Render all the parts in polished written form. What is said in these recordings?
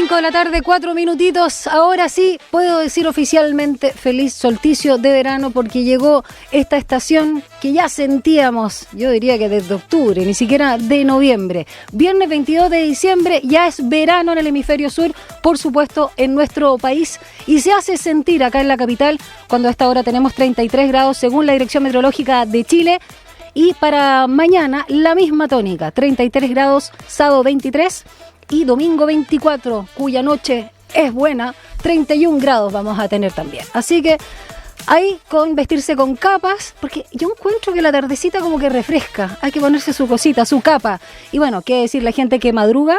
5 de la tarde, 4 minutitos. Ahora sí, puedo decir oficialmente feliz solsticio de verano porque llegó esta estación que ya sentíamos, yo diría que desde octubre, ni siquiera de noviembre. Viernes 22 de diciembre ya es verano en el hemisferio sur, por supuesto en nuestro país, y se hace sentir acá en la capital cuando a esta hora tenemos 33 grados según la Dirección Meteorológica de Chile. Y para mañana la misma tónica, 33 grados, sábado 23 y domingo 24, cuya noche es buena, 31 grados vamos a tener también. Así que ahí con vestirse con capas, porque yo encuentro que la tardecita como que refresca, hay que ponerse su cosita, su capa. Y bueno, qué decir la gente que madruga,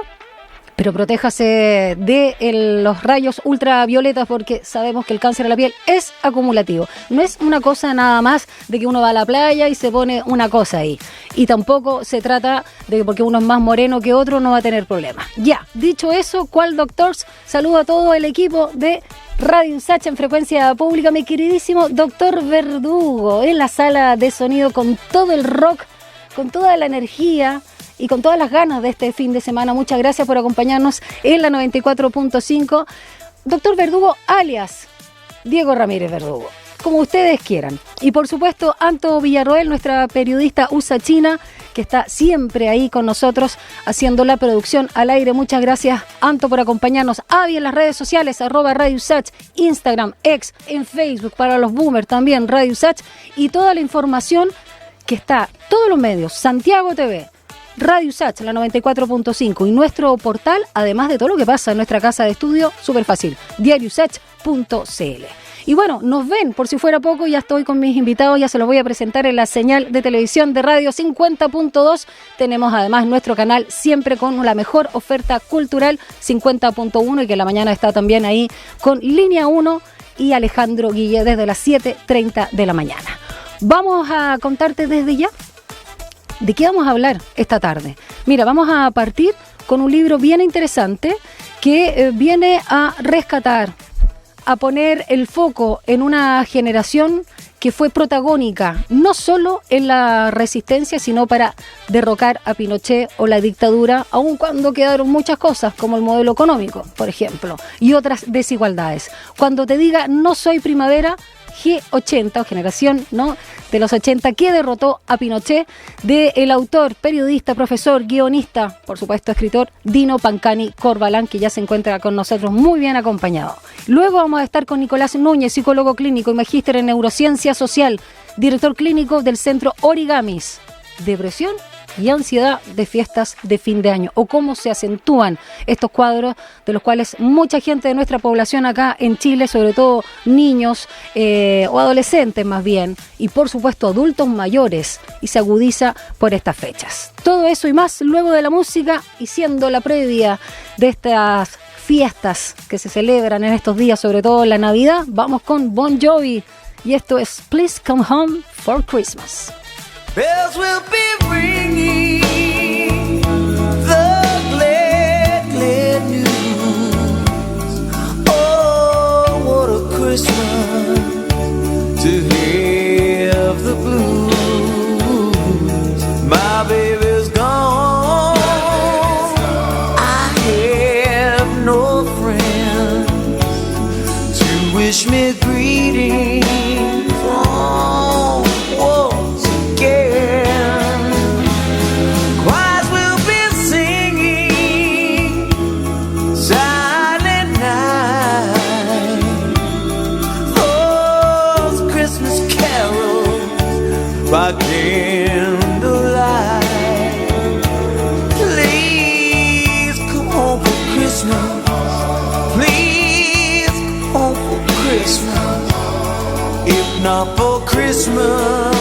pero protéjase de los rayos ultravioletas porque sabemos que el cáncer de la piel es acumulativo. No es una cosa nada más de que uno va a la playa y se pone una cosa ahí. Y tampoco se trata de que porque uno es más moreno que otro no va a tener problemas. Ya, dicho eso, ¿cuál doctors? Saludo a todo el equipo de Radio USACH en frecuencia pública. Mi queridísimo doctor Verdugo en la sala de sonido con todo el rock, con toda la energía y con todas las ganas de este fin de semana. Muchas gracias por acompañarnos en la 94.5. Doctor Verdugo, alias Diego Ramírez Verdugo, como ustedes quieran. Y por supuesto, Anto Villarroel, nuestra periodista usachina, que está siempre ahí con nosotros haciendo la producción al aire. Muchas gracias, Anto, por acompañarnos. Avi en las redes sociales, @Radio USACH, Instagram, X, en Facebook, para los boomers también, Radio USACH. Y toda la información que está, todos los medios, Santiago TV, Radio USACH, la 94.5 y nuestro portal, además de todo lo que pasa en nuestra casa de estudio, súper fácil, diariousach.cl. Y bueno, nos ven, por si fuera poco, ya estoy con mis invitados, ya se los voy a presentar en la señal de televisión de Radio 50.2. Tenemos además nuestro canal siempre con la mejor oferta cultural, 50.1, y que en la mañana está también ahí con Línea 1 y Alejandro Guille desde las 7:30 de la mañana. Vamos a contarte desde ya ¿de qué vamos a hablar esta tarde? Mira, vamos a partir con un libro bien interesante que viene a rescatar, a poner el foco en una generación que fue protagónica, no solo en la resistencia, sino para derrocar a Pinochet o la dictadura, aun cuando quedaron muchas cosas, como el modelo económico, por ejemplo, y otras desigualdades. Cuando te diga no soy primavera, G80 o generación, ¿no?, de los 80 que derrotó a Pinochet, del autor, periodista, profesor, guionista, por supuesto escritor, Dino Pancani Corbalán, que ya se encuentra con nosotros muy bien acompañado. Luego vamos a estar con Nicolás Núñez, psicólogo clínico y magíster en neurociencia social, director clínico del Centro Origamis, depresión y ansiedad de fiestas de fin de año, o cómo se acentúan estos cuadros de los cuales mucha gente de nuestra población acá en Chile, sobre todo niños o adolescentes más bien, y por supuesto adultos mayores, y se agudiza por estas fechas. Todo eso y más luego de la música, y siendo la previa de estas fiestas que se celebran en estos días, sobre todo la Navidad, vamos con Bon Jovi, y esto es Please Come Home for Christmas. Bells will be ringing, the glad, glad news. Oh, what a Christmas to have the blues. My baby's gone, I have no friends to wish me greetings. By candlelight, please come home for Christmas. Please come home for Christmas. If not for Christmas,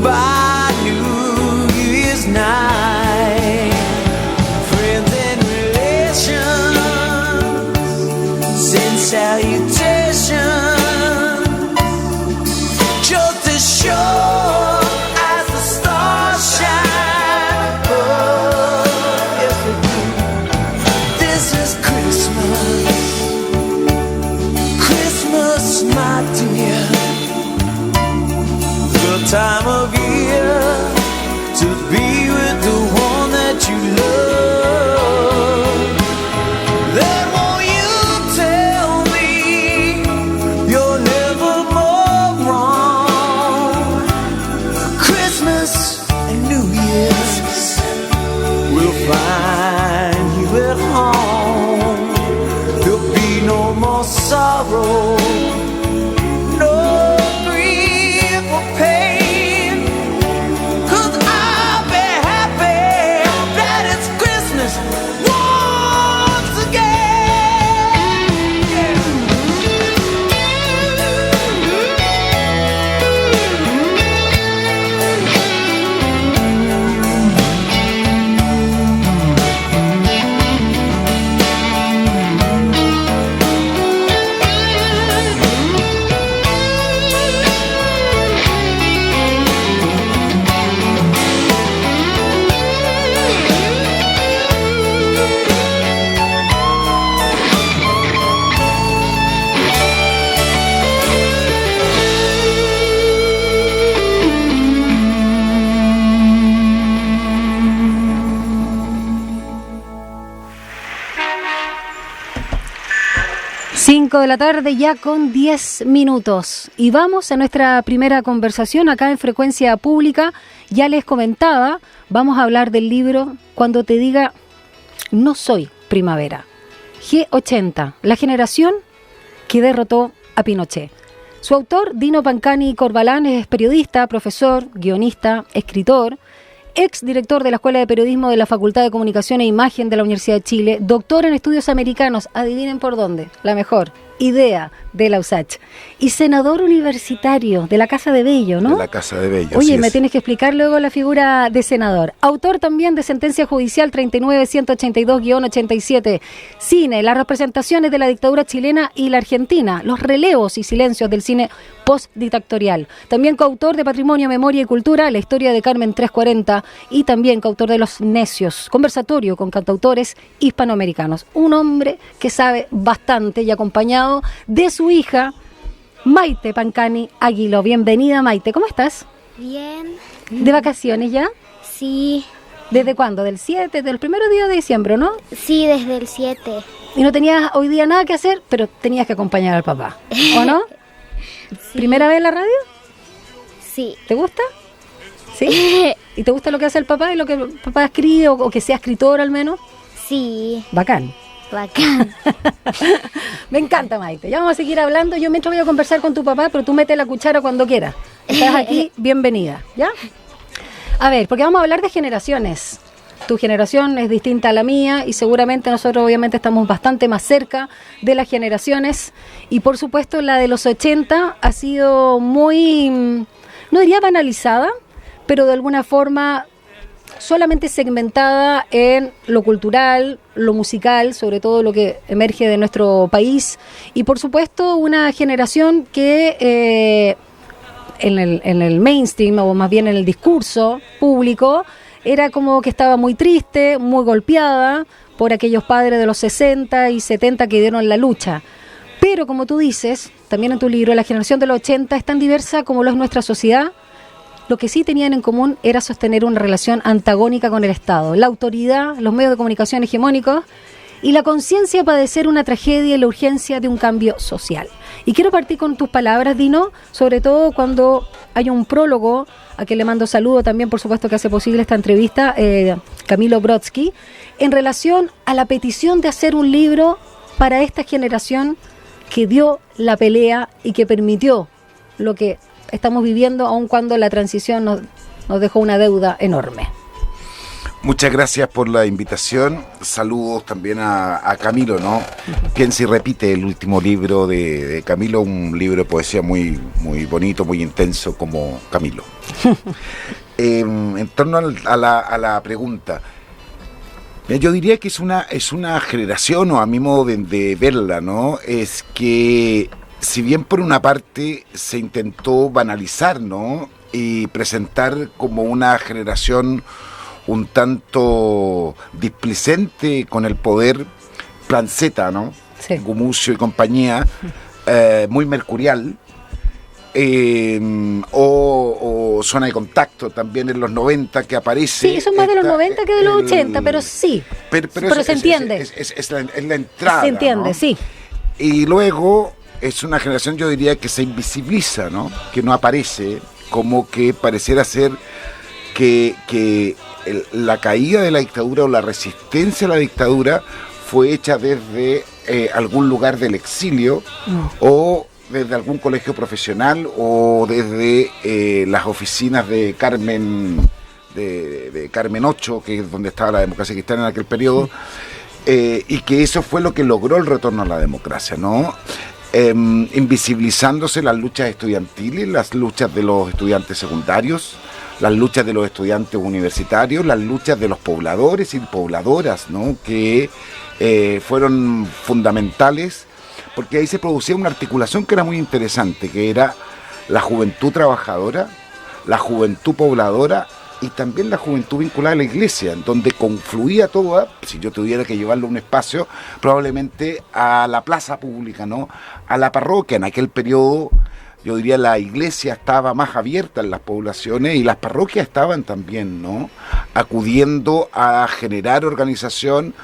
by New Year's night. Friends and relations send salutations. Sure as the stars shine, oh, yes we do. This is Christmas, Christmas, my dear. at home. There'll be no more sorrow, no grief or pain, 'cause I'll be happy that it's Christmas once again. De la tarde ya con 10 minutos y vamos a nuestra primera conversación acá en Frecuencia Pública. Ya les comentaba, vamos a hablar del libro Cuando te diga no soy primavera, G80, la generación que derrotó a Pinochet. Su autor, Dino Pancani Corbalán, es periodista, profesor, guionista, escritor, ex director de la Escuela de Periodismo de la Facultad de Comunicación e Imagen de la Universidad de Chile, doctor en estudios americanos, adivinen por dónde, la mejor, IDEA de la USACH, y senador universitario de la Casa de Bello, ¿no? De la Casa de Bello. Oye, me tienes que explicar luego la figura de senador. Autor también de sentencia judicial 39.182-87, cine, las representaciones de la dictadura chilena y la argentina, los relevos y silencios del cine postdictatorial. También coautor de Patrimonio, Memoria y Cultura, la historia de Carmen 340, y también coautor de Los Necios, conversatorio con cantautores hispanoamericanos. Un hombre que sabe bastante y acompañado de su hija, Maite Pancani Aguiló. Bienvenida, Maite, ¿cómo estás? Bien. ¿De vacaciones ya? Sí. ¿Desde cuándo? ¿Del 7? ¿Del primero día de diciembre, no? Sí, desde el 7. Y no tenías hoy día nada que hacer, pero tenías que acompañar al papá, ¿o no? Sí. ¿Primera vez en la radio? Sí. ¿Te gusta? ¿Sí? ¿Y te gusta lo que hace el papá y lo que el papá escribe o que sea escritor al menos? Sí. Bacán. Bacán. Me encanta, Maite. Ya vamos a seguir hablando. Yo mientras voy a conversar con tu papá, pero tú mete la cuchara cuando quieras. Estás aquí, bienvenida, ¿ya? A ver, porque vamos a hablar de generaciones. Tu generación es distinta a la mía y seguramente nosotros obviamente estamos bastante más cerca de las generaciones. Y por supuesto la de los 80 ha sido muy, no diría banalizada, pero de alguna forma solamente segmentada en lo cultural, lo musical, sobre todo lo que emerge de nuestro país, y por supuesto una generación que en el mainstream, o más bien en el discurso público, era como que estaba muy triste, muy golpeada por aquellos padres de los 60 y 70 que dieron la lucha. Pero como tú dices, también en tu libro, la generación de los 80 es tan diversa como lo es nuestra sociedad. Lo que sí tenían en común era sostener una relación antagónica con el Estado, la autoridad, los medios de comunicación hegemónicos y la conciencia de padecer una tragedia y la urgencia de un cambio social. Y quiero partir con tus palabras, Dino, sobre todo cuando hay un prólogo, a quien le mando saludo también, por supuesto, que hace posible esta entrevista, Camilo Brodsky, en relación a la petición de hacer un libro para esta generación que dio la pelea y que permitió lo que estamos viviendo, aun cuando la transición nos dejó una deuda enorme. Muchas gracias por la invitación. Saludos también a Camilo, ¿no? Piensa y repite, el último libro de Camilo, un libro de poesía muy, muy bonito, muy intenso como Camilo. En torno a la pregunta, yo diría que es una generación, o a mi modo de verla, ¿no? Es que si bien por una parte se intentó banalizar, ¿no? Y presentar como una generación un tanto displicente con el poder, Plan Z, ¿no? Sí. Gumucio y compañía, muy mercurial, o Zona de Contacto también en los 90 que aparece. Sí, son más de los 90 que de los 80, pero sí. Pero se entiende. Es la entrada. Se entiende, ¿no? Sí. Y luego es una generación, yo diría, que se invisibiliza, ¿no? Que no aparece, como que pareciera ser que la caída de la dictadura o la resistencia a la dictadura fue hecha desde algún lugar del exilio o desde algún colegio profesional o desde las oficinas de Carmen de Carmen 8, que es donde estaba la democracia cristiana en aquel periodo, y que eso fue lo que logró el retorno a la democracia, ¿no? Invisibilizándose las luchas estudiantiles, las luchas de los estudiantes secundarios, las luchas de los estudiantes universitarios, las luchas de los pobladores y pobladoras, ¿no? Que fueron fundamentales, porque ahí se producía una articulación que era muy interesante, que era la juventud trabajadora, la juventud pobladora y también la juventud vinculada a la iglesia, en donde confluía todo, si yo tuviera que llevarlo a un espacio, probablemente a la plaza pública, ¿no? A la parroquia. En aquel periodo, yo diría, la iglesia estaba más abierta en las poblaciones y las parroquias estaban también, ¿no? Acudiendo a generar organización,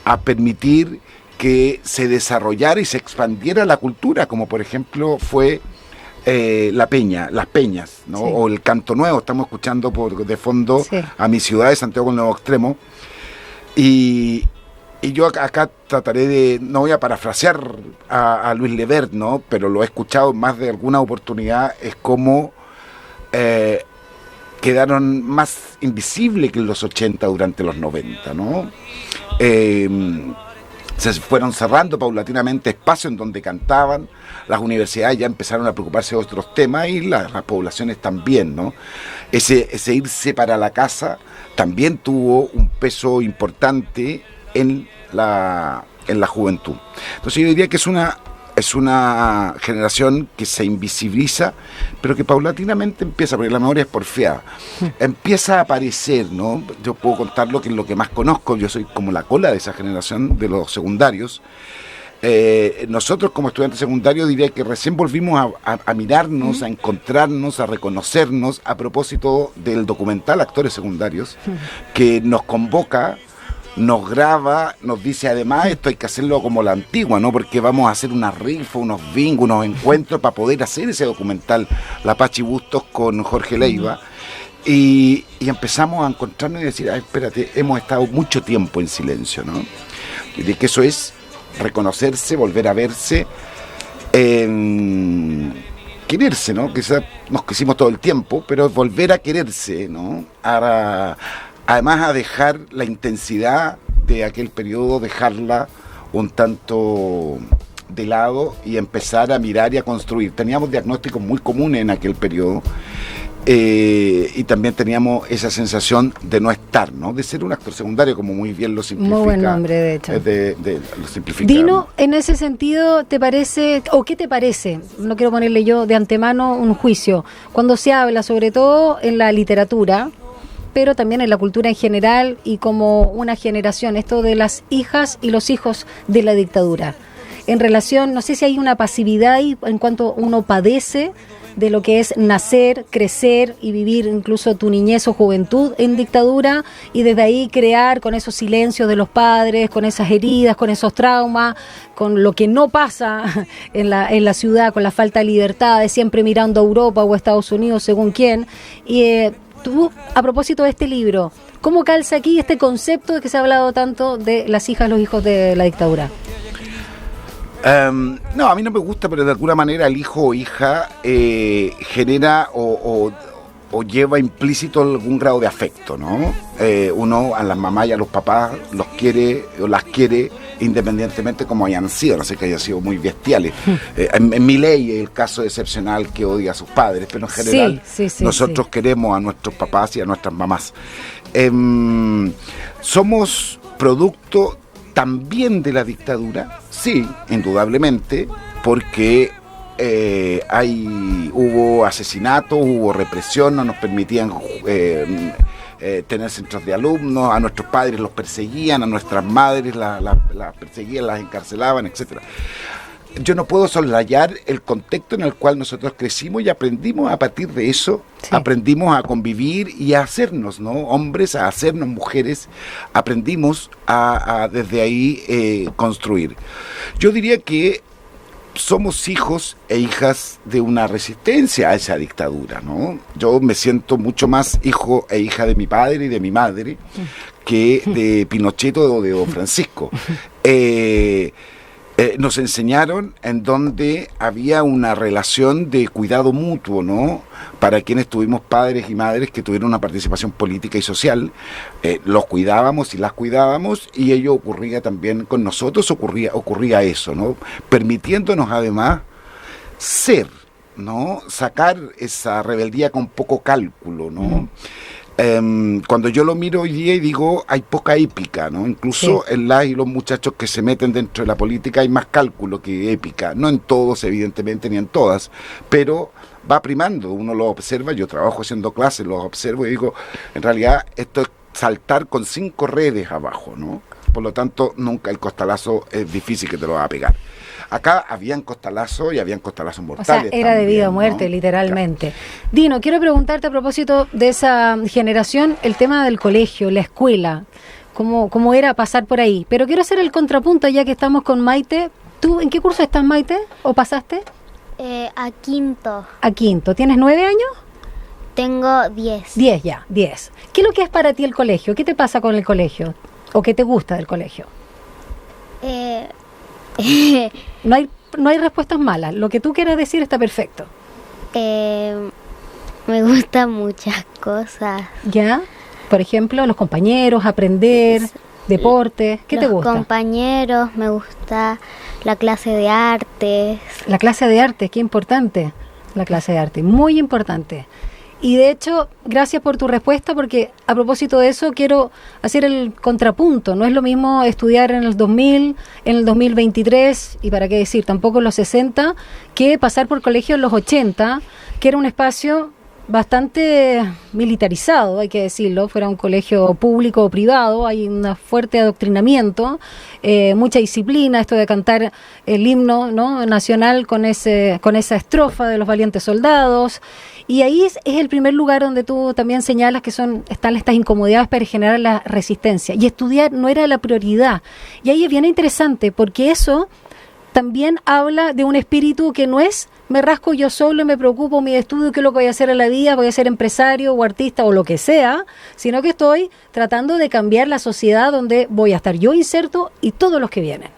a permitir que se desarrollara y se expandiera la cultura, como por ejemplo fue la peña, las peñas, ¿no? Sí. O el canto nuevo, estamos escuchando de fondo sí. A mi ciudad de Santiago del Nuevo Extremo. Y yo acá trataré de, no voy a parafrasear a Luis Levert, ¿no? Pero lo he escuchado en más de alguna oportunidad, es como quedaron más invisibles que en los 80 durante los 90, ¿no? Se fueron cerrando paulatinamente espacios en donde cantaban, las universidades ya empezaron a preocuparse de otros temas y las poblaciones también, ¿no? Ese irse para la casa también tuvo un peso importante en la juventud. Entonces yo diría que es una generación que se invisibiliza, pero que paulatinamente empieza, porque la memoria es porfiada, empieza a aparecer, ¿no? Yo puedo contar lo que es lo que más conozco, yo soy como la cola de esa generación de los secundarios. Nosotros como estudiantes secundarios diría que recién volvimos a mirarnos, a encontrarnos, a reconocernos a propósito del documental Actores Secundarios, que nos convoca, nos graba, nos dice además esto hay que hacerlo como la antigua, ¿no? Porque vamos a hacer una rifa, unos bingos, unos encuentros para poder hacer ese documental La Pachi Bustos con Jorge Leiva. Y empezamos a encontrarnos y decir, espérate, hemos estado mucho tiempo en silencio, ¿no? Y de que eso es reconocerse, volver a verse, quererse, ¿no? Quizás nos quisimos todo el tiempo, pero volver a quererse, ¿no? Además a dejar la intensidad de aquel periodo, dejarla un tanto de lado y empezar a mirar y a construir. Teníamos diagnósticos muy comunes en aquel periodo y también teníamos esa sensación de no estar, ¿no? De ser un actor secundario, como muy bien lo simplifica. Muy buen nombre, de hecho. Lo simplifica. Dino, en ese sentido, ¿te parece, o qué te parece? No quiero ponerle yo de antemano un juicio. Cuando se habla, sobre todo en la literatura, pero también en la cultura en general y como una generación, esto de las hijas y los hijos de la dictadura. En relación, no sé si hay una pasividad ahí en cuanto uno padece de lo que es nacer, crecer y vivir incluso tu niñez o juventud en dictadura y desde ahí crear con esos silencios de los padres, con esas heridas, con esos traumas, con lo que no pasa en la ciudad, con la falta de libertad, de siempre mirando a Europa o a Estados Unidos según quién. Y tú, a propósito de este libro, ¿cómo calza aquí este concepto de que se ha hablado tanto de las hijas, los hijos de la dictadura? No, a mí no me gusta, pero de alguna manera el hijo o hija genera o lleva implícito algún grado de afecto, ¿no? Uno a las mamás y a los papás los quiere o las quiere independientemente como hayan sido, no sé que hayan sido muy bestiales. En mi ley es el caso excepcional que odia a sus padres, pero en general nosotros queremos a nuestros papás y a nuestras mamás. Somos producto también de la dictadura, sí, indudablemente, porque hubo asesinatos, hubo represión, no nos permitían tener centros de alumnos, a nuestros padres los perseguían, a nuestras madres las perseguían, las encarcelaban, etcétera. Yo no puedo soslayar el contexto en el cual nosotros crecimos y aprendimos a partir de eso, aprendimos a convivir y a hacernos, ¿no? Hombres, a hacernos mujeres, aprendimos a desde ahí construir. Yo diría que somos hijos e hijas de una resistencia a esa dictadura, ¿no? Yo me siento mucho más hijo e hija de mi padre y de mi madre que de Pinochet o de Don Francisco. Nos enseñaron en donde había una relación de cuidado mutuo, ¿no? Para quienes tuvimos padres y madres que tuvieron una participación política y social, los cuidábamos y las cuidábamos, y ello ocurría también con nosotros, ocurría eso, ¿no? Permitiéndonos además ser, ¿no? Sacar esa rebeldía con poco cálculo, ¿no? Cuando yo lo miro hoy día y digo, hay poca épica, ¿no? Incluso en las y los muchachos que se meten dentro de la política hay más cálculo que épica. No en todos, evidentemente, ni en todas, pero va primando. Uno lo observa, yo trabajo haciendo clases, lo observo y digo, en realidad esto es saltar con 5 redes abajo, ¿no? Por lo tanto, nunca el costalazo es difícil que te lo va a pegar. Acá habían costalazos y habían costalazos mortales. O sea, era de vida o muerte, ¿no? Literalmente. Claro. Dino, quiero preguntarte a propósito de esa generación, el tema del colegio, la escuela, cómo era pasar por ahí. Pero quiero hacer el contrapunto ya que estamos con Maite. ¿Tú en qué curso estás, Maite? ¿O pasaste? A quinto. A quinto. ¿Tienes 9 años? Tengo 10. 10 ya, 10. ¿Qué es lo que es para ti el colegio? ¿Qué te pasa con el colegio? ¿O qué te gusta del colegio? No hay respuestas malas. Lo que tú quieras decir está perfecto. Me gustan muchas cosas. ¿Ya? Por ejemplo, los compañeros, aprender, deporte. ¿Qué te gusta? Los compañeros, me gusta la clase de artes. La clase de arte, qué importante. La clase de arte, muy importante. Y de hecho, gracias por tu respuesta, porque a propósito de eso quiero hacer el contrapunto. No es lo mismo estudiar en el 2000, en el 2023, y para qué decir, tampoco en los 60, que pasar por colegio en los 80, que era un espacio bastante militarizado, hay que decirlo, fuera un colegio público o privado, hay un fuerte adoctrinamiento, mucha disciplina, esto de cantar el himno, ¿no?, nacional con esa estrofa de los valientes soldados, y ahí es el primer lugar donde tú también señalas que están estas incomodidades para generar la resistencia, y estudiar no era la prioridad, y ahí es bien interesante, porque eso también habla de un espíritu que no es me rasco yo solo y me preocupo mi estudio, qué es lo que voy a hacer en la vida, voy a ser empresario o artista o lo que sea, sino que estoy tratando de cambiar la sociedad donde voy a estar yo inserto y todos los que vienen.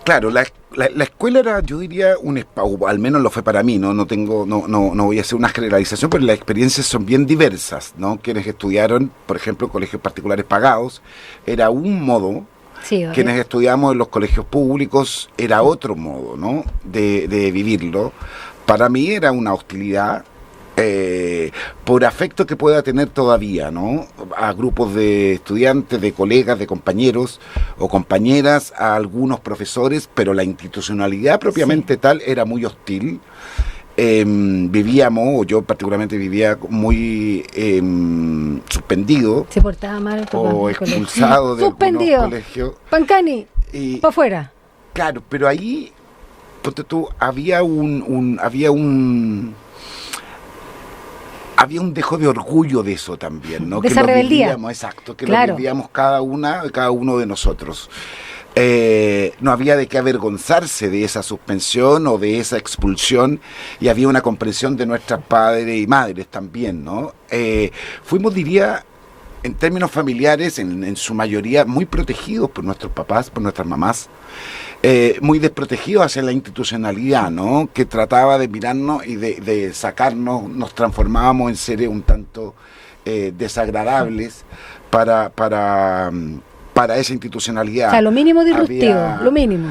Claro, la escuela era, yo diría, o al menos lo fue para mí, no voy a hacer una generalización, pero las experiencias son bien diversas, ¿no? Quienes estudiaron, por ejemplo, colegios particulares pagados, era un modo. Sí, quienes estudiamos en los colegios públicos era otro modo, ¿no?, de vivirlo. Para mí era una hostilidad por afecto que pueda tener todavía, ¿no?, a grupos de estudiantes, de colegas, de compañeros o compañeras, a algunos profesores, pero la institucionalidad propiamente tal era muy hostil. Vivíamos, o yo particularmente vivía muy suspendido. Se portaba mal o expulsado de suspendido. Algunos colegios. Pancani, para afuera. Claro, pero ahí, ponte tú, había un dejo de orgullo de eso también, ¿no? De que esa lo rebeldía. Vivíamos, exacto, que claro. Lo vivíamos cada uno de nosotros. No había de qué avergonzarse de esa suspensión o de esa expulsión, y había una comprensión de nuestras padres y madres también, ¿no? Fuimos, diría, en términos familiares, en su mayoría, muy protegidos por nuestros papás, por nuestras mamás, muy desprotegidos hacia la institucionalidad, ¿no?, que trataba de mirarnos y de sacarnos, nos transformábamos en seres un tanto desagradables para esa institucionalidad. O sea, lo mínimo disruptivo, lo mínimo.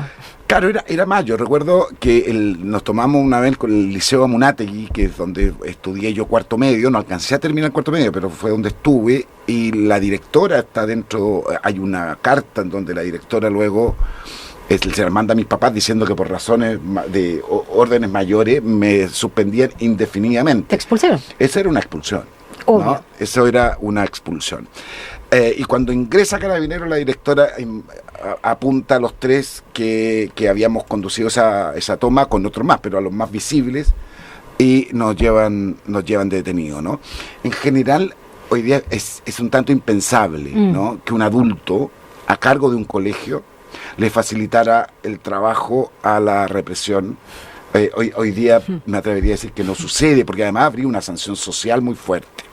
Claro, era más. Yo recuerdo que nos tomamos una vez con el Liceo Amunátegui, que es donde estudié yo cuarto medio, no alcancé a terminar cuarto medio, pero fue donde estuve, y la directora está dentro, hay una carta en donde la directora luego se la manda a mis papás diciendo que por razones de órdenes mayores me suspendían indefinidamente. ¿Te expulsaron? Esa era una expulsión. Obvio. ¿No? Eso era una expulsión. Y cuando ingresa Carabineros, la directora apunta a los 3 que habíamos conducido esa toma, con otros más, pero a los más visibles, y nos llevan detenidos, ¿no? En general, hoy día es un tanto impensable, ¿no?, que un adulto a cargo de un colegio le facilitara el trabajo a la represión. Hoy día me atrevería a decir que no sucede, porque además habría una sanción social muy fuerte.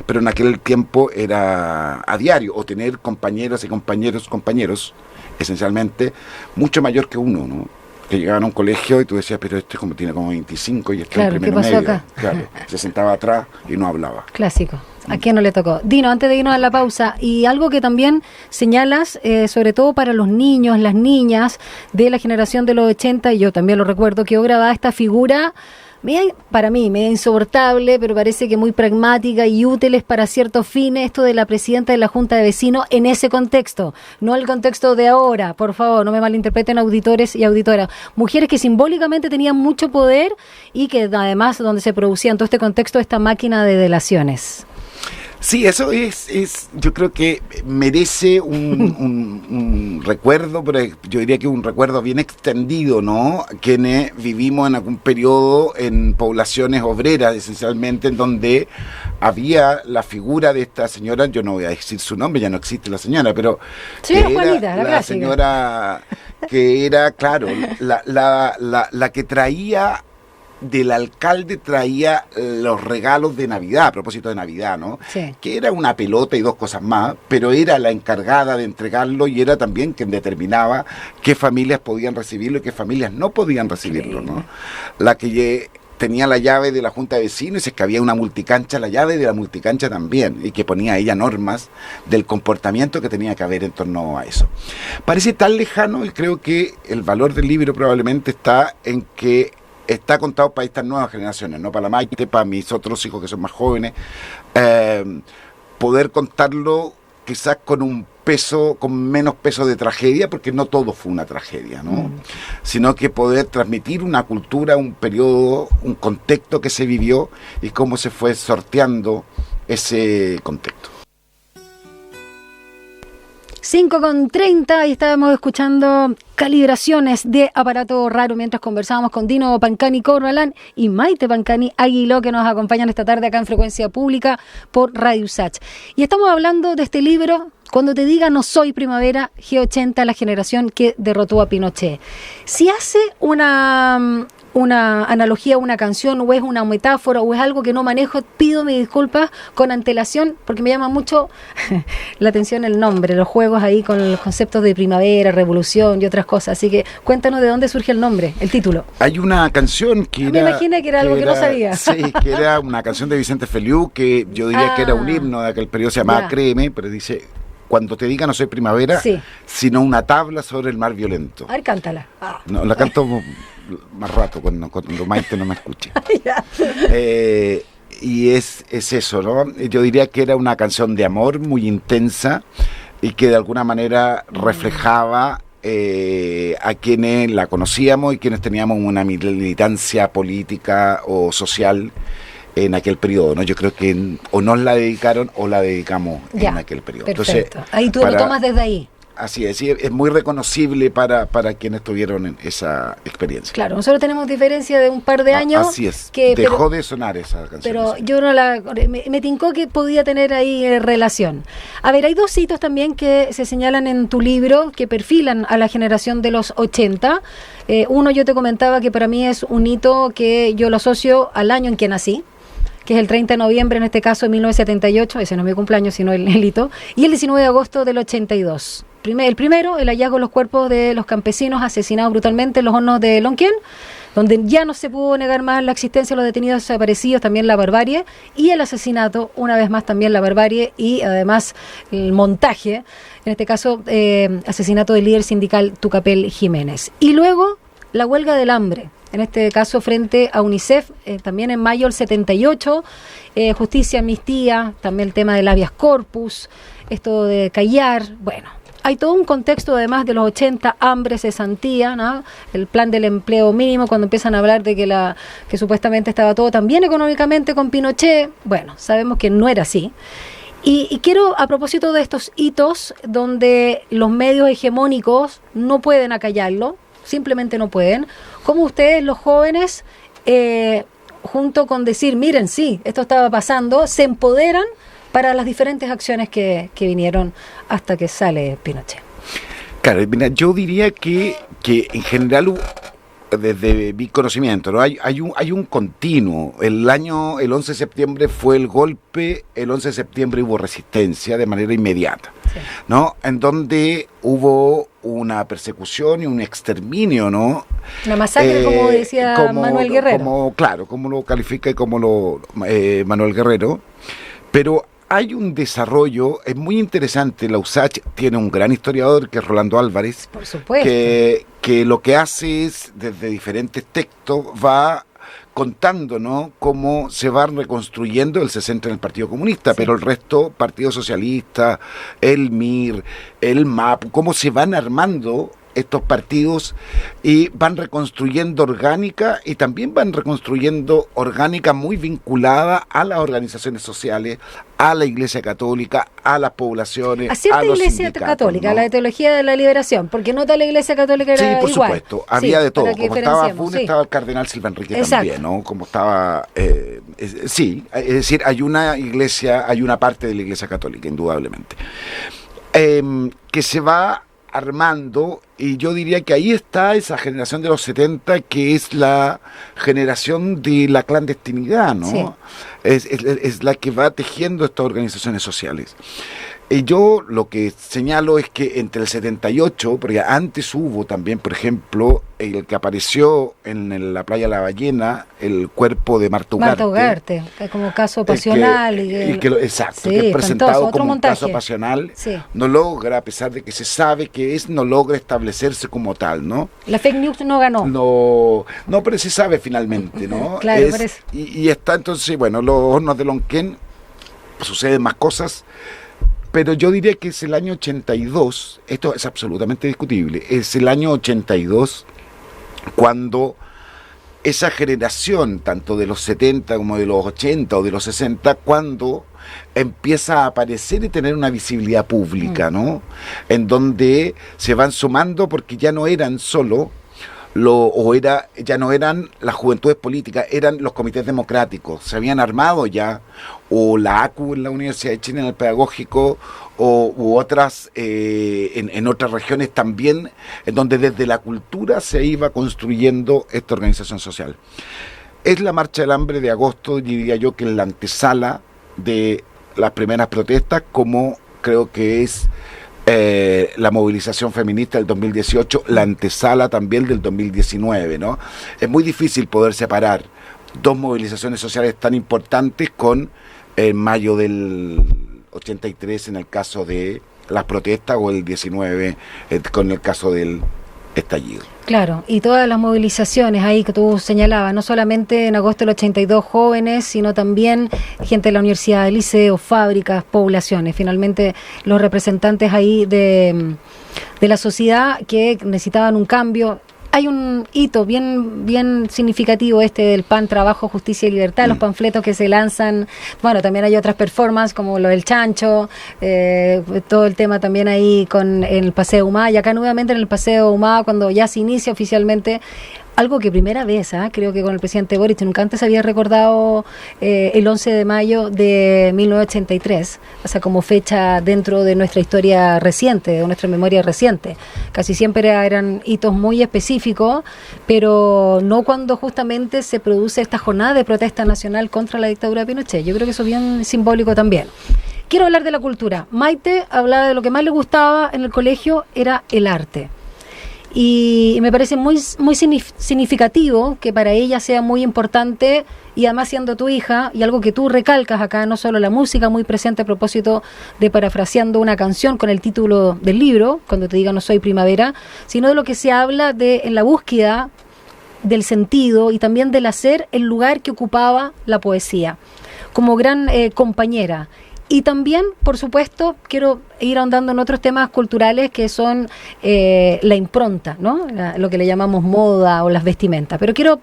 Pero en aquel tiempo era a diario, o tener compañeras y compañeros, esencialmente, mucho mayor que uno, ¿no? Que llegaban a un colegio y tú decías, pero este tiene como 25 y está Claro, en primero ¿qué pasó medio. acá? Claro, se sentaba atrás y no hablaba. Clásico. ¿A quién no le tocó? Dino, antes de irnos a la pausa, y algo que también señalas, sobre todo para los niños, las niñas de la generación de los 80, y yo también lo recuerdo, quedó grabada esta figura, para mí, media insoportable, pero parece que muy pragmática y útiles para ciertos fines, esto de la presidenta de la Junta de Vecinos en ese contexto, no el contexto de ahora, por favor, no me malinterpreten auditores y auditoras. Mujeres que simbólicamente tenían mucho poder y que además donde se producía en todo este contexto esta máquina de delaciones. Sí, eso es yo creo que merece un recuerdo, pero yo diría que un recuerdo bien extendido, ¿no? Quienes vivimos en algún periodo en poblaciones obreras, esencialmente, en donde había la figura de esta señora, yo no voy a decir su nombre, ya no existe la señora, pero Sí, que Juanita, era la la clásica. señora que era, claro, la que traía del alcalde traía los regalos de Navidad, a propósito de Navidad, ¿no? Sí. Que era una pelota y dos cosas más, pero era la encargada de entregarlo y era también quien determinaba qué familias podían recibirlo y qué familias no podían recibirlo, ¿no? La que tenía la llave de la Junta de Vecinos y si es que había una multicancha, la llave de la multicancha también, y que ponía ella normas del comportamiento que tenía que haber en torno a eso. Parece tan lejano y creo que el valor del libro probablemente está en que está contado para estas nuevas generaciones, no para la Maite, para mis otros hijos que son más jóvenes, poder contarlo quizás con menos peso de tragedia, porque no todo fue una tragedia, ¿no? Sino que poder transmitir una cultura, un periodo, un contexto que se vivió y cómo se fue sorteando ese contexto. 5:30 y estábamos escuchando Calibraciones de Aparato Raro mientras conversábamos con Dino Pancani Corralán y Maite Pancani Aguiló, que nos acompañan esta tarde acá en Frecuencia Pública por Radio USACH. Y estamos hablando de este libro, Cuando te diga no soy primavera, G80, la generación que derrotó a Pinochet. Si hace una analogía, una canción, o es una metáfora, o es algo que no manejo, pido mis disculpas con antelación, porque me llama mucho la atención el nombre, los juegos ahí con los conceptos de primavera, revolución y otras cosas. Así que cuéntanos de dónde surge el nombre, el título. Hay una canción que Me era... imaginé que era algo que no sabía. Sí, que era una canción de Vicente Feliú, que yo diría que era un himno de aquel periodo, se llamaba Ya. Créeme, pero dice... Cuando te diga no soy primavera, Sí. sino una tabla sobre el mar violento. A ver, cántala. No, la canto más rato cuando Maite no me escuche. Ya. Y es eso, ¿no? Yo diría que era una canción de amor muy intensa y que de alguna manera reflejaba a quienes la conocíamos y quienes teníamos una militancia política o social en aquel periodo, ¿no? Yo creo que o nos la dedicaron o la dedicamos Ya, en aquel periodo. perfecto. Entonces, Ahí tú lo tomas desde ahí. Así es, sí, es muy reconocible para quienes tuvieron esa experiencia. Claro, nosotros tenemos diferencia de un par de años. Así es, que, dejó de sonar esa canción. Pero sí. yo no me tincó que podía tener ahí relación. A ver, hay dos hitos también que se señalan en tu libro que perfilan a la generación de los 80. Uno, yo te comentaba que para mí es un hito que yo lo asocio al año en que nací, que es el 30 de noviembre, en este caso de 1978, ese no es mi cumpleaños, sino el hito, y el 19 de agosto del 82. El primero, el hallazgo de los cuerpos de los campesinos asesinados brutalmente en los hornos de Lonquén, donde ya no se pudo negar más la existencia de los detenidos desaparecidos, también la barbarie, y el asesinato, una vez más también la barbarie, y además el montaje, en este caso asesinato del líder sindical Tucapel Jiménez. Y luego la huelga del hambre, en este caso frente a UNICEF, también en mayo del 78, justicia, amnistía, también el tema del habeas corpus, esto de callar, bueno. Hay todo un contexto además de los 80, hambre, cesantía, ¿no? El plan del empleo mínimo, cuando empiezan a hablar de que supuestamente estaba todo tan bien económicamente con Pinochet. Bueno, sabemos que no era así. Y quiero, a propósito de estos hitos, donde los medios hegemónicos no pueden acallarlo, simplemente no pueden, como ustedes, los jóvenes, junto con decir, miren, sí, esto estaba pasando, se empoderan para las diferentes acciones que vinieron hasta que sale Pinochet. Claro, mira, yo diría que en general, desde mi conocimiento, ¿no? Hay un continuo. El 11 de septiembre fue el golpe, el 11 de septiembre hubo resistencia de manera inmediata, Sí. ¿no? En donde hubo una persecución y un exterminio, ¿no? Una masacre, como decía Manuel Guerrero. Claro, como lo califica y como lo Manuel Guerrero. Pero hay un desarrollo, es muy interesante. La USACH tiene un gran historiador que es Rolando Álvarez, Por supuesto. que lo que hace es, desde diferentes textos, va contando, ¿no?, cómo se va reconstruyendo. Él se centra en el Partido Comunista, Sí. pero el resto, Partido Socialista, el MIR, el MAP, cómo se van armando estos partidos y van reconstruyendo orgánica, y también van reconstruyendo orgánica muy vinculada a las organizaciones sociales, a la Iglesia Católica, a las poblaciones, A cierta a los Iglesia sindicatos, Católica, ¿no? la teología de la liberación, porque no toda la Iglesia Católica era Sí, por igual. supuesto, había Sí, de todo. para que Como estaba diferenciemos, Funes, sí. estaba el cardenal Silva Enrique Exacto. también, ¿no? Como estaba... sí, es decir, hay una iglesia, hay una parte de la Iglesia Católica, indudablemente, que se va armando, y yo diría que ahí está esa generación de los 70, que es la generación de la clandestinidad, ¿no? Sí. Es la que va tejiendo estas organizaciones sociales. Y yo lo que señalo es que entre el 78, porque antes hubo también, por ejemplo, el que apareció en la playa La Ballena, el cuerpo de Marta Ugarte. Marta Ugarte, como caso pasional. Exacto, Sí, que es espantoso, presentado otro como montaje. un caso pasional, Sí. no logra, a pesar de que se sabe que es, no logra establecerse como tal, ¿no? La fake news no ganó. No, pero se sabe finalmente, ¿no? Claro, parece. Y está entonces, bueno, los hornos de Lonquén, suceden más cosas, pero yo diría que es el año 82, esto es absolutamente discutible, es el año 82 cuando esa generación, tanto de los 70 como de los 80 o de los 60, cuando empieza a aparecer y tener una visibilidad pública, ¿no? En donde se van sumando, porque ya no eran solo ya no eran las juventudes políticas, eran los comités democráticos. Se habían armado ya, o la ACU en la Universidad de Chile en el pedagógico, u otras en otras regiones también, en donde desde la cultura se iba construyendo esta organización social. Es la Marcha del Hambre de agosto, diría yo, que es la antesala de las primeras protestas, como creo que es la movilización feminista del 2018, la antesala también del 2019, ¿no? Es muy difícil poder separar dos movilizaciones sociales tan importantes con mayo del 83 en el caso de las protestas, o el 19 con el caso del estallido. Claro, y todas las movilizaciones ahí que tú señalabas, no solamente en agosto del 82 jóvenes, sino también gente de la universidad, de liceos, fábricas, poblaciones, finalmente los representantes ahí de la sociedad que necesitaban un cambio. Hay un hito bien significativo del PAN, Trabajo, Justicia y Libertad, los panfletos que se lanzan. Bueno, también hay otras performances como lo del chancho, todo el tema también ahí con el Paseo Humá, y acá nuevamente en el Paseo Humá, cuando ya se inicia oficialmente, algo que primera vez, creo que con el presidente Boric, nunca antes había recordado el 11 de mayo de 1983, o sea, como fecha dentro de nuestra historia reciente, de nuestra memoria reciente. Casi siempre eran hitos muy específicos, pero no cuando justamente se produce esta jornada de protesta nacional contra la dictadura de Pinochet. Yo creo que eso es bien simbólico también. Quiero hablar de la cultura. Maite hablaba de lo que más le gustaba en el colegio, era el arte. Y me parece muy significativo que para ella sea muy importante, y además siendo tu hija, y algo que tú recalcas acá, no solo la música muy presente a propósito de parafraseando una canción con el título del libro, cuando te diga no soy primavera, sino de lo que se habla de en la búsqueda del sentido y también del hacer, el lugar que ocupaba la poesía como gran compañera. Y también, por supuesto, quiero ir ahondando en otros temas culturales que son la impronta, ¿no? Lo que le llamamos moda o las vestimentas.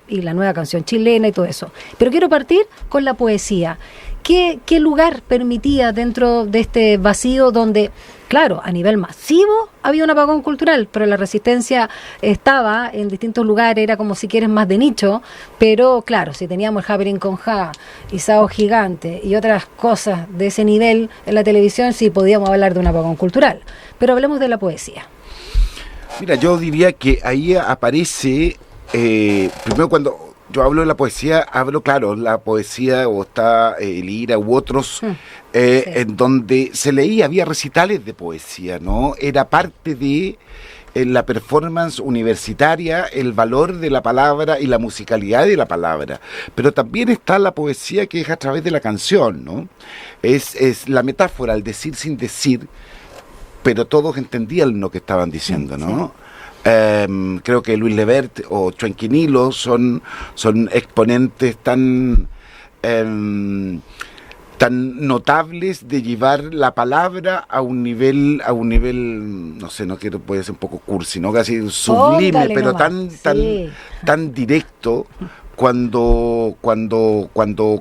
Y la nueva canción chilena y todo eso. Pero quiero partir con la poesía. ¿Qué lugar permitía dentro de este vacío donde, claro, a nivel masivo había un apagón cultural, pero la resistencia estaba en distintos lugares, era como si quieres más de nicho, pero claro, si teníamos el Happening con Ja, Sao Gigante y otras cosas de ese nivel en la televisión, sí podíamos hablar de un apagón cultural. Pero hablemos de la poesía. Mira, yo diría que ahí aparece, primero cuando yo hablo de la poesía, hablo, claro, la poesía o está Lira u otros, Sí. en donde se leía, había recitales de poesía, ¿no? Era parte de la performance universitaria, el valor de la palabra y la musicalidad de la palabra. Pero también está la poesía que es a través de la canción, ¿no? Es la metáfora, el decir sin decir, pero todos entendían lo que estaban diciendo, ¿no? Creo que Luis Lebert o Chuenquinilo son exponentes tan notables de llevar la palabra a un nivel, no sé, no quiero, puede ser un poco cursi, ¿no? Casi sublime, Póngale pero nomás. Sí. tan directo. Cuando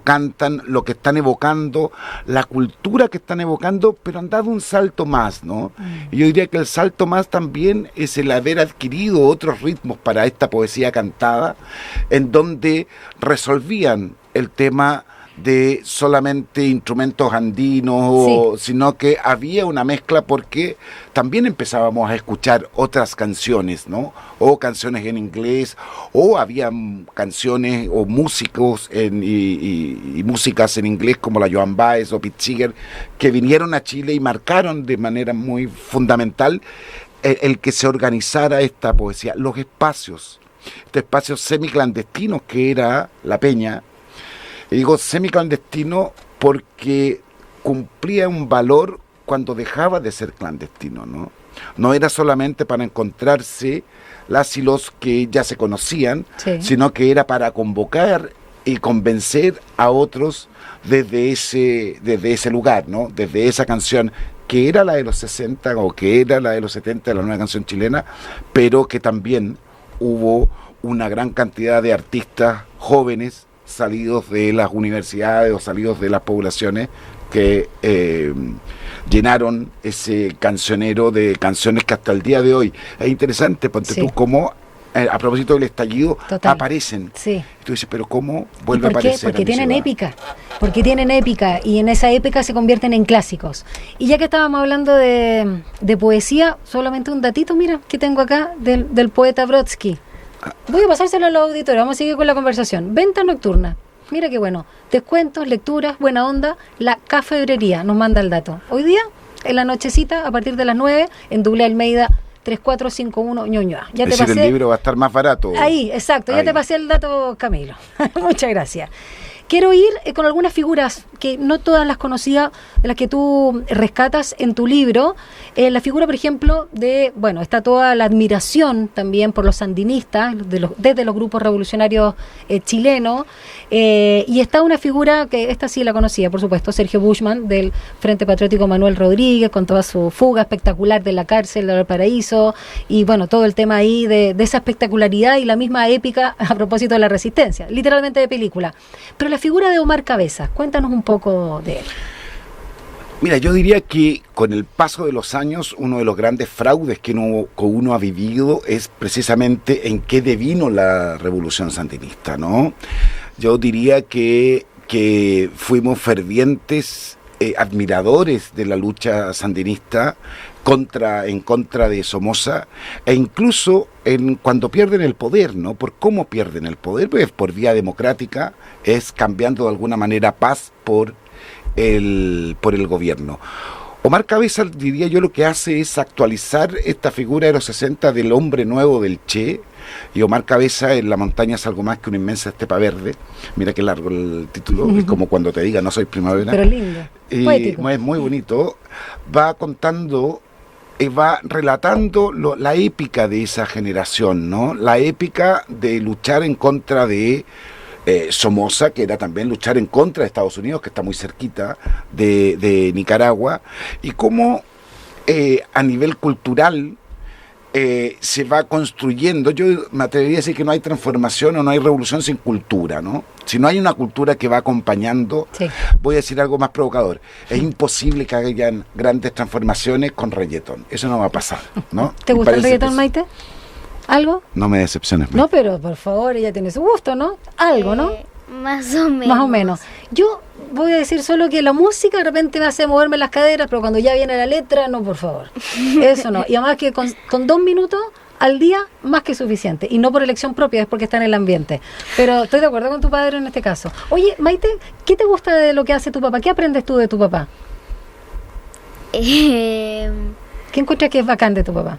cantan lo que están evocando, la cultura que están evocando, pero han dado un salto más, ¿no? Y yo diría que el salto más también es el haber adquirido otros ritmos para esta poesía cantada, en donde resolvían el tema de solamente instrumentos andinos, sino que había una mezcla porque también empezábamos a escuchar otras canciones, ¿no? O canciones en inglés, o había canciones o músicos y músicas en inglés como la Joan Baez o Pete Seeger, que vinieron a Chile y marcaron de manera muy fundamental el que se organizara esta poesía, los espacios, estos espacios semiclandestinos que era La Peña. Y digo semiclandestino porque cumplía un valor cuando dejaba de ser clandestino, ¿no? No era solamente para encontrarse las y los que ya se conocían, sino que era para convocar y convencer a otros desde ese lugar, ¿no? Desde esa canción que era la de los 60 o que era la de los 70, la nueva canción chilena, pero que también hubo una gran cantidad de artistas jóvenes salidos de las universidades o salidos de las poblaciones que llenaron ese cancionero de canciones que hasta el día de hoy es interesante, ponte tú cómo a propósito del estallido aparecen. Sí. Y tú dices, pero ¿cómo vuelve a ¿Por qué? aparecer? Porque tienen épica. Porque tienen épica y en esa épica se convierten en clásicos. Y ya que estábamos hablando de poesía, solamente un datito, mira, que tengo acá del poeta Brodsky. Voy a pasárselo a los auditores, vamos a seguir con la conversación. Venta nocturna, mira qué bueno. Descuentos, lecturas, buena onda. La Cafebrería nos manda el dato. Hoy día, en la nochecita, a partir de las 9, en Doble Almeida 3451 Ñuñoa. Ya Es te decir, pasé. el libro va a estar más barato. Ahí, exacto, ya Ahí. te pasé el dato, Camilo. Muchas gracias. Quiero ir con algunas figuras que no todas las conocía, de las que tú rescatas en tu libro. La figura, por ejemplo, está toda la admiración también por los sandinistas, desde los grupos revolucionarios chilenos. Y está una figura que esta sí la conocía, por supuesto, Sergio Bushman, del Frente Patriótico Manuel Rodríguez, con toda su fuga espectacular de la cárcel de Valparaíso. Y bueno, todo el tema ahí de esa espectacularidad y la misma épica a propósito de la resistencia, literalmente de película. Pero la figura de Omar Cabezas, cuéntanos un poco de él. Mira, yo diría que con el paso de los años, uno de los grandes fraudes que uno ha vivido es precisamente en qué devino la revolución sandinista, ¿no? Yo diría que fuimos fervientes admiradores de la lucha sandinista en contra de Somoza, e incluso cuando pierden el poder, ¿no? ¿Por cómo pierden el poder? Pues por vía democrática, es cambiando de alguna manera paz por el gobierno. Omar Cabezas, diría yo, lo que hace es actualizar esta figura de los 60 del hombre nuevo del Che, y Omar Cabezas en La montaña es algo más que una inmensa estepa verde. Mira qué largo el título, es como cuando te diga no soy primavera. Pero lindo, poético. Es muy bonito, va contando, va relatando la épica de esa generación, ¿no? La épica de luchar en contra de Somoza, que era también luchar en contra de Estados Unidos, que está muy cerquita de Nicaragua, y cómo a nivel cultural se va construyendo. Yo me atrevería a decir que no hay transformación o no hay revolución sin cultura, ¿no? Si no hay una cultura que va acompañando, voy a decir algo más provocador, es imposible que hayan grandes transformaciones con reggaetón. Eso no va a pasar, ¿no? ¿Te gusta el reggaetón, Maite? ¿Algo? No me decepciones, Maite. No, pero por favor, ella tiene su gusto, ¿no? Algo, ¿no? Más o menos. Más o menos. Yo voy a decir solo que la música de repente me hace moverme las caderas, pero cuando ya viene la letra, no, por favor. Eso no. Y además que con 2 minutos al día, más que suficiente. Y no por elección propia, es porque está en el ambiente. Pero estoy de acuerdo con tu padre en este caso. Oye, Maite, ¿qué te gusta de lo que hace tu papá? ¿Qué aprendes tú de tu papá? ¿Qué encuentras que es bacán de tu papá?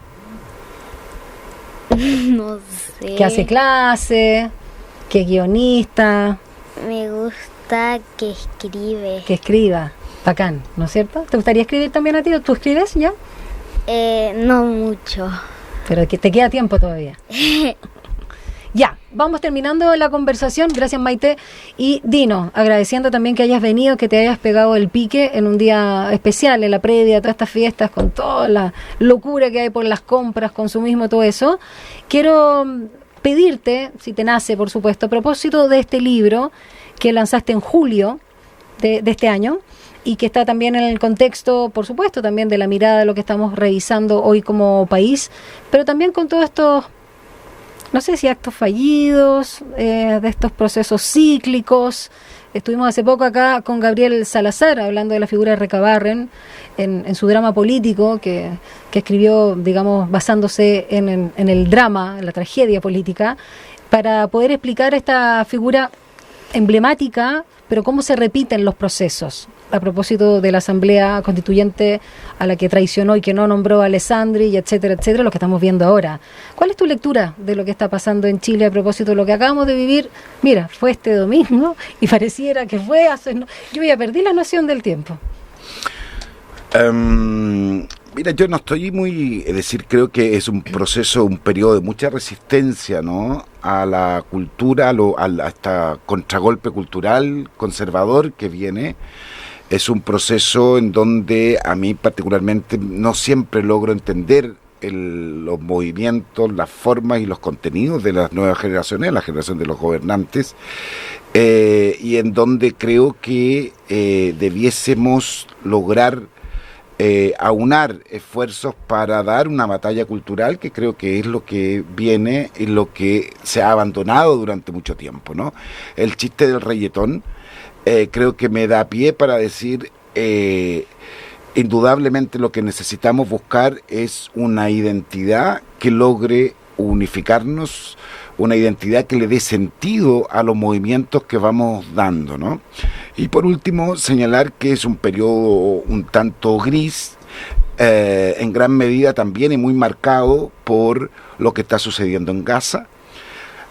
No sé. Que hace clase, que es guionista, Me gusta que escribe. que escriba. Bacán, ¿no es cierto? ¿Te gustaría escribir también a ti? ¿Tú escribes ya? No mucho. Pero que te queda tiempo todavía. Ya, vamos terminando la conversación. Gracias, Maite. Y Dino, agradeciendo también que hayas venido, que te hayas pegado el pique en un día especial, en la previa de todas estas fiestas, con toda la locura que hay por las compras, consumismo, todo eso. Quiero pedirte, si te nace, por supuesto, a propósito de este libro que lanzaste en julio de este año, y que está también en el contexto, por supuesto, también de la mirada de lo que estamos revisando hoy como país, pero también con todos estos, no sé si actos fallidos, de estos procesos cíclicos. Estuvimos hace poco acá con Gabriel Salazar hablando de la figura de Recabarren en su drama político que escribió, digamos, basándose en el drama, en la tragedia política, para poder explicar esta figura emblemática, pero cómo se repiten los procesos. A propósito de la Asamblea Constituyente a la que traicionó y que no nombró a Alessandri, y etcétera, etcétera, lo que estamos viendo ahora. ¿Cuál es tu lectura de lo que está pasando en Chile a propósito de lo que acabamos de vivir? Mira, fue este domingo y pareciera que fue hace... Yo ya perdí la noción del tiempo. Mira, yo no estoy muy... Es decir, creo que es un proceso, un periodo de mucha resistencia, ¿no?, a la cultura, a este contragolpe cultural conservador que viene. Es un proceso en donde a mí particularmente no siempre logro entender los movimientos, las formas y los contenidos de las nuevas generaciones, la generación de los gobernantes, y en donde creo que debiésemos lograr aunar esfuerzos para dar una batalla cultural, que creo que es lo que viene y lo que se ha abandonado durante mucho tiempo, ¿no? El chiste del reggaetón creo que me da pie para decir, indudablemente lo que necesitamos buscar es una identidad que logre unificarnos, una identidad que le dé sentido a los movimientos que vamos dando, ¿no? Y por último, señalar que es un periodo un tanto gris, en gran medida también y muy marcado por lo que está sucediendo en Gaza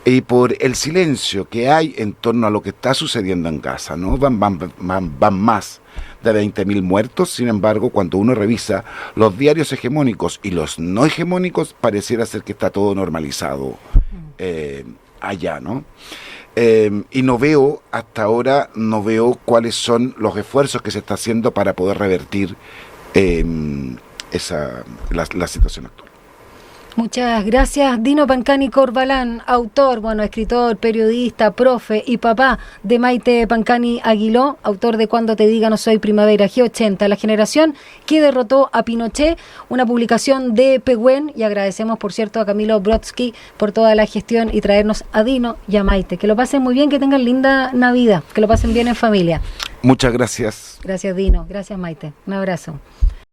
y por el silencio que hay en torno a lo que está sucediendo en Gaza, ¿no? Van más de 20.000 muertos. Sin embargo, cuando uno revisa los diarios hegemónicos y los no hegemónicos, pareciera ser que está todo normalizado allá, ¿no? Y no veo, hasta ahora, cuáles son los esfuerzos que se está haciendo para poder revertir la situación actual. Muchas gracias, Dino Pancani Corbalán, autor, escritor, periodista, profe y papá de Maite Pancani Aguiló, autor de Cuando te diga no soy primavera, G80, la generación que derrotó a Pinochet, una publicación de Pehuen, y agradecemos, por cierto, a Camilo Brodsky por toda la gestión y traernos a Dino y a Maite. Que lo pasen muy bien, que tengan linda Navidad, que lo pasen bien en familia. Muchas gracias. Gracias, Dino. Gracias, Maite. Un abrazo.